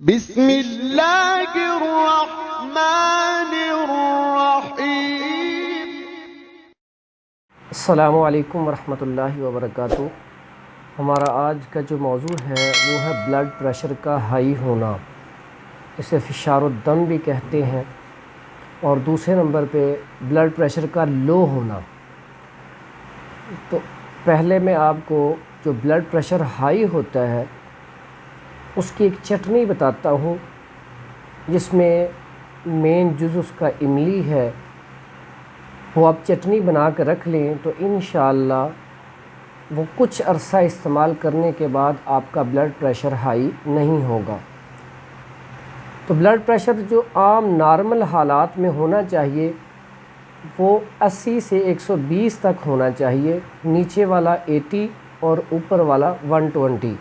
बिस्मिल्लाहिर्रहमानिर्रहीम। अस्सलामु अलैकुम वरहमतुल्लाहि वबरकातुहू। हमारा आज का जो मौजू है वो है ब्लड प्रेशर का हाई होना। इसे फ़िशारुद्दम भी कहते हैं। और दूसरे नंबर पे ब्लड प्रेशर का लो होना। तो पहले मैं आपको जो ब्लड प्रेशर हाई होता है उसकी एक चटनी बताता हूँ, जिसमें मेन जुज़ उसका इमली है। वो आप चटनी बना कर रख लें तो इंशाअल्लाह वो कुछ अरसा इस्तेमाल करने के बाद आपका ब्लड प्रेशर हाई नहीं होगा। तो ब्लड प्रेशर जो आम नॉर्मल हालात में होना चाहिए वो 80 से 120 तक होना चाहिए। नीचे वाला 80 और ऊपर वाला 120।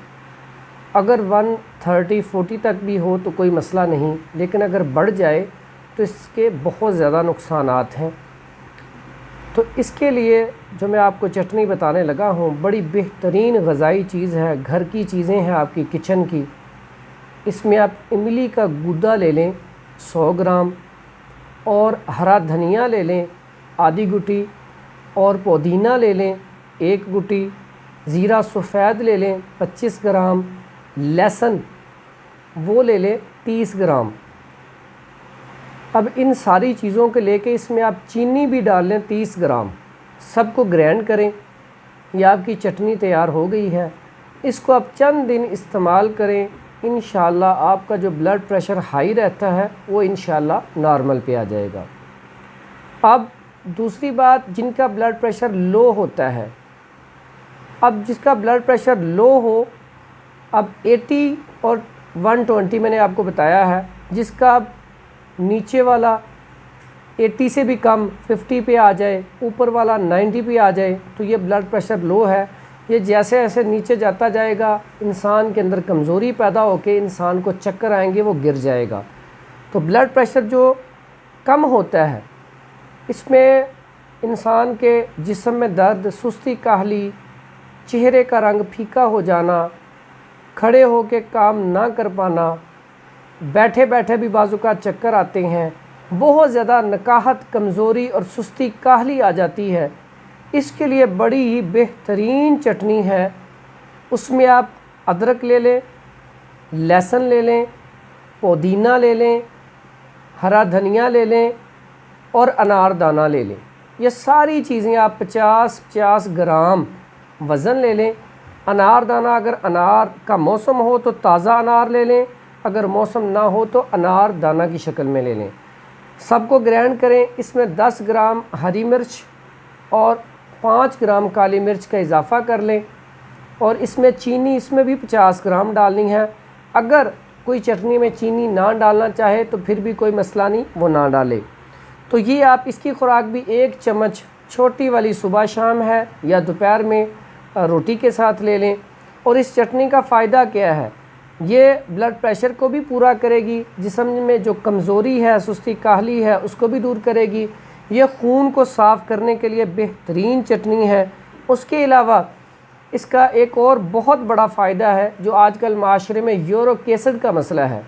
अगर 130-40 तक भी हो तो कोई मसला नहीं, लेकिन अगर बढ़ जाए तो इसके बहुत ज़्यादा नुकसानात हैं। तो इसके लिए जो मैं आपको चटनी बताने लगा हूँ बड़ी बेहतरीन ग़िज़ाई चीज़ है, घर की चीज़ें हैं आपकी किचन की। इसमें आप इमली का गूदा ले लें 100 ग्राम, और हरा धनिया ले लें आधी गुटी, और पुदीना ले लें 1 गुटी, ज़ीरा सफ़ेद ले लें 25 ग्राम, लहसुन वो ले लें 30 ग्राम। अब इन सारी चीज़ों को लेके इसमें आप चीनी भी डाल लें 30 ग्राम। सबको ग्राइंड करें, यह आपकी चटनी तैयार हो गई है। इसको आप चंद दिन इस्तेमाल करें, इंशाअल्लाह आपका जो ब्लड प्रेशर हाई रहता है वो इंशाअल्लाह नॉर्मल पे आ जाएगा। अब दूसरी बात, जिनका ब्लड प्रेशर लो होता है, अब जिसका ब्लड प्रेशर लो हो, अब 80 और 120 मैंने आपको बताया है, जिसका नीचे वाला 80 से भी कम 50 पे आ जाए, ऊपर वाला 90 पे आ जाए, तो ये ब्लड प्रेशर लो है। ये जैसे जैसे नीचे जाता जाएगा इंसान के अंदर कमज़ोरी पैदा होकर इंसान को चक्कर आएंगे, वो गिर जाएगा। तो ब्लड प्रेशर जो कम होता है इसमें इंसान के जिस्म में दर्द, सुस्ती, काहली, चेहरे का रंग फीका हो जाना, खड़े होकर काम ना कर पाना, बैठे बैठे भी बाजू का चक्कर आते हैं, बहुत ज़्यादा नकाहत, कमज़ोरी और सुस्ती, काहली आ जाती है। इसके लिए बड़ी ही बेहतरीन चटनी है। उसमें आप अदरक ले लें, लहसुन ले लें, पुदीना ले लें, हरा धनिया ले लें और अनारदाना ले लें। ये सारी चीज़ें आप 50-50 ग्राम वज़न ले लें। अनारदाना, अगर अनार का मौसम हो तो ताज़ा अनार ले लें, अगर मौसम ना हो तो अनार दाना की शक्ल में ले लें। सबको ग्राइंड करें। इसमें 10 ग्राम हरी मिर्च और 5 ग्राम काली मिर्च का इजाफ़ा कर लें, और इसमें चीनी इसमें भी 50 ग्राम डालनी है। अगर कोई चटनी में चीनी ना डालना चाहे तो फिर भी कोई मसला नहीं, वो ना डाले। तो ये आप इसकी खुराक भी 1 चम्मच छोटी वाली सुबह शाम है या दोपहर में रोटी के साथ ले लें। और इस चटनी का फ़ायदा क्या है, ये ब्लड प्रेशर को भी पूरा करेगी, जिस्म में जो कमज़ोरी है, सुस्ती, काहली है, उसको भी दूर करेगी। ये खून को साफ़ करने के लिए बेहतरीन चटनी है। उसके अलावा इसका एक और बहुत बड़ा फ़ायदा है जो आजकल माशरे में यूरिक एसिड का मसला है।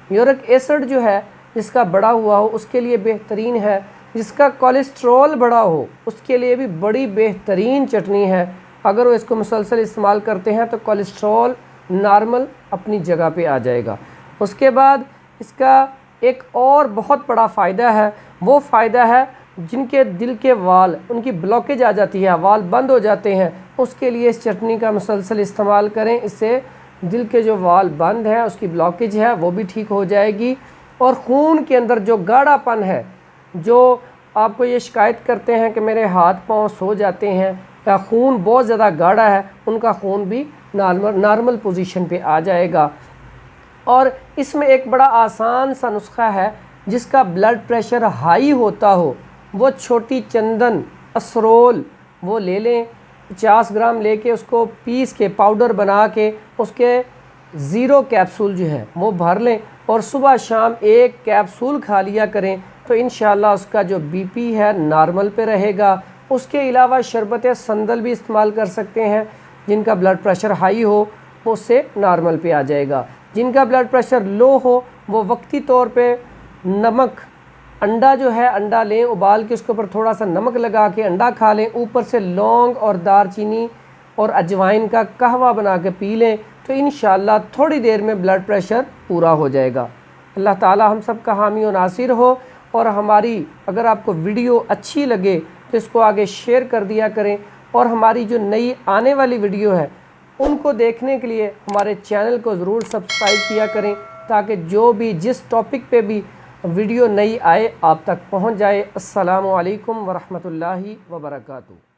यूरिक एसिड जो है जिसका बढ़ा हुआ हो उसके लिए बेहतरीन है। जिसका कोलेस्ट्रॉल बढ़ा हो उसके लिए भी बड़ी बेहतरीन चटनी है। अगर वो इसको मुसलसल इस्तेमाल करते हैं तो कोलेस्ट्रॉल नॉर्मल अपनी जगह पे आ जाएगा। उसके बाद इसका एक और बहुत बड़ा फ़ायदा है, वो फ़ायदा है जिनके दिल के वाल, उनकी ब्लॉकेज आ जाती है, वाल बंद हो जाते हैं, उसके लिए इस चटनी का मुसलसल इस्तेमाल करें। इससे दिल के जो वाल बंद हैं, उसकी ब्लॉकेज है, वो भी ठीक हो जाएगी। और खून के अंदर जो गाढ़ापन है, जो आपको ये शिकायत करते हैं कि मेरे हाथ पाँव सो जाते हैं या खून बहुत ज़्यादा गाढ़ा है, उनका खून भी नॉर्मल पोजीशन पे आ जाएगा। और इसमें एक बड़ा आसान सा नुस्खा है, जिसका ब्लड प्रेशर हाई होता हो वो छोटी चंदन, असरोल वो ले लें, 50 ग्राम लेके उसको पीस के पाउडर बना के उसके 0 कैप्सूल जो है वो भर लें, और सुबह शाम 1 कैप्सूल खा लिया करें, तो इंशाअल्लाह उसका जो बीपी है नॉर्मल पे रहेगा। उसके अलावा शरबत संदल भी इस्तेमाल कर सकते हैं, जिनका ब्लड प्रेशर हाई हो वो उससे नॉर्मल पे आ जाएगा। जिनका ब्लड प्रेशर लो हो वो वक्ती तौर पे नमक, अंडा जो है अंडा लें, उबाल के उसके ऊपर थोड़ा सा नमक लगा के अंडा खा लें, ऊपर से लौंग और दालचीनी और अजवाइन का कहवा बना के पी लें, तो इंशाअल्लाह थोड़ी देर में ब्लड प्रेशर पूरा हो जाएगा। अल्लाह ताला हम सब का हामी और नासिर हो। और हमारी अगर आपको वीडियो अच्छी लगे तो इसको आगे शेयर कर दिया करें, और हमारी जो नई आने वाली वीडियो है उनको देखने के लिए हमारे चैनल को ज़रूर सब्सक्राइब किया करें, ताकि जो भी जिस टॉपिक पे भी वीडियो नई आए आप तक पहुंच जाए। अस्सलामु अलैकुम वरहमतुल्लाहि वबरकातुहू।